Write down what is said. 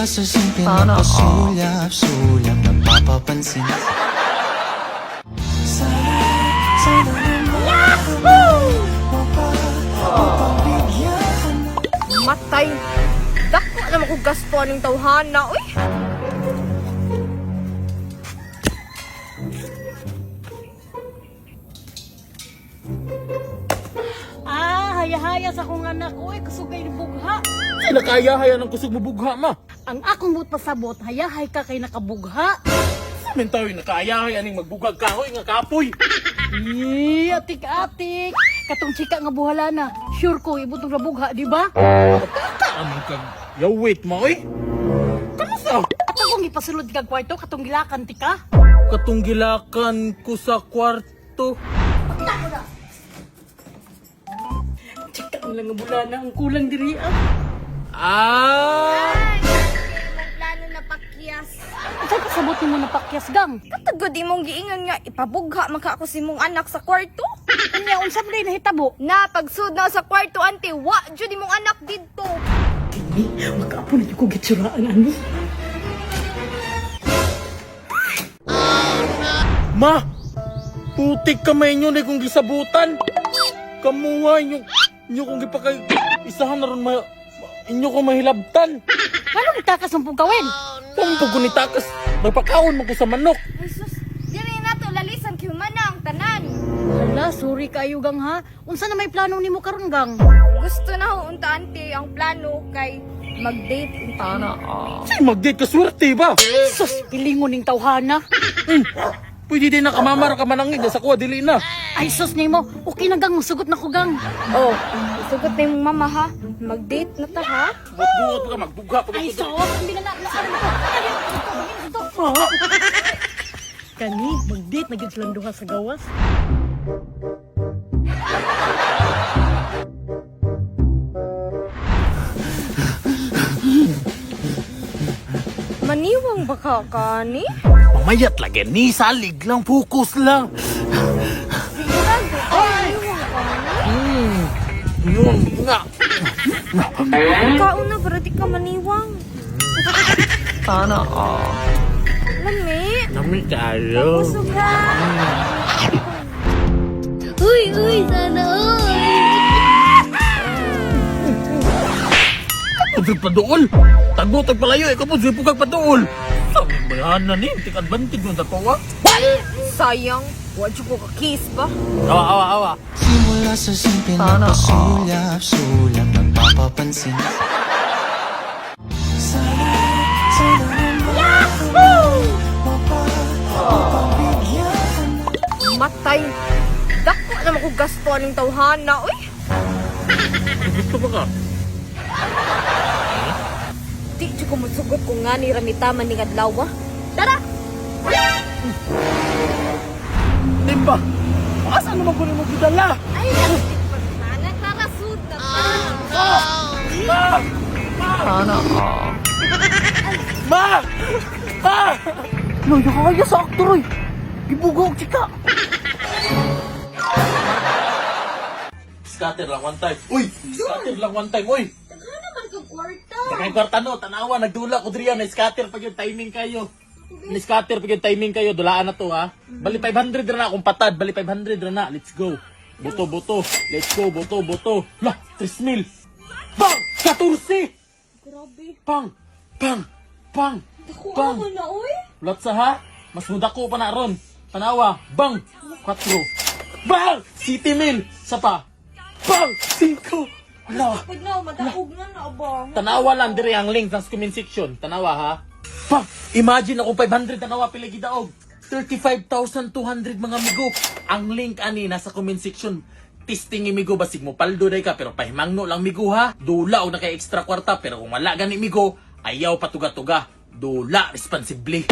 Simula sa simple na pasulyap-sulyap, napapapansin. Matay. Dako naman ko gasto aning tawhana, uy. Haya-haya sa akong anak, uy, kusugay ni bugha. Ay, nakaya-haya ng kusog mabugha, ma. Ang akong buot pasabot, hayahay ka kay nakabugha. Mintaw yung nakaya-haya ning magbugag kahoy nga kapoy. Atik-atik. Katong chika nga buhala na. Sure ko, ibutong na bugha, di ba? Amang kag yawit, ma, oy. Kamusta? At akong ipasulod kag kwarto, katong gilakan ti ka. Katunggilakan ko sa kwarto. Chika ang lang nga bulana, ang kulang diri ah. Ay, imong plano na pakyas. Saan kasabot mo na pakyas gang? Katagod imong giingon nga ipabugha maka ako si mong anak sa kwarto. Kanya, unsab na nahitabo. Na pagsud na sa kwarto ante, wa jud imong anak didto. Kini, magkaapo na ko gitsuraan ano. Ma! Putik kamay nyo na kung gisabutan. Kamuha inyo kung gipakay isahan na ron inyo kong mahilabtan. Ano nagtakas ang pugkawin? Pampag ko ni takas, magpakaon mo ko sa manok. Jesus, diri na to lalisan humana ang tanan. Hala, sorry kayo gang ha. Unsa na may plano nimo karon gang? Gusto na ho unta ante ang plano kay mag-date unta na. Say, mag-date ka swerte ba? Sus, pilingon ning tawhana. Pwede din na kamamara ka manangin sa kuha, dili na. Ay sus nimo, okay na gang, sugot na ko gang. Oh, sugot na yung mama ha. Mag-date na ta ha. Buhat-buhat ka, magbugha pa Ay ka. sus, hindi na naaram ko. Kani, mag-date na gid silang duha sa gawas. Maniwang baka kani? Mamayat lagi, ni salig lang, focus lang. Sigurado ka, maniwang kani? Yun nga. Kauna para di ka maniwang. Sana Lami. Nami tayo. Busog ha. Uy, sana all! Kapag padool. Tagbutag palayo, ikaw po siya pugag padool. Sabi bayan na ni, tik advantage mo tatawa. Sayang. Wadyo ko ka-kiss ba? Awa. Simula sa simple na pasulyap-sulyap, napapapansin. Matay. Dako naman ko gasto aning tawhana, uy. Gusto ba ka? Di dyo ko masugot kung nga ni ramitaman ni Adlawa. Tara! Timba, asan naman ko rin mo gidala? Ay, nastik pa na. Nakarasud na pa. Ma! Ma! No, nakakaya sa aktor, oy. Ibugog, chika. Scatter lang one time. Uy! Scatter lang one time, uy! Ano naman kang kwarta? Sakay kwarta no, tanawa, nagdula ko diriya, na-scatter pag yung timing kayo. Na-scatter pag yung timing kayo, dulaan na to ha. Bali 500 na akong patad, bali 500 na, let's go. Boto, let's go, boto. Lah, 3,000. Bang! 14! Grabe. Pang! Dako ako na, uy. Lotsa ha? Mas muda ko pa na ron. Tanawa, bang! 4. Bang! City Mill! Sapa. Bang! 5. Wala. Pag na, madaog na na, abang. Tanawa lang dire ang link sa comment section. Tanawa ha. Pa, imagine ako 500 tanawa pila gidaog. 35,200 mga amigo. Ang link ani nasa comment section. Testing imigo basig mo paldo day ka pero pahimangno lang migo ha. Dula og naka extra kwarta pero kung wala gani migo, ayaw patuga-tuga. Dula responsibly.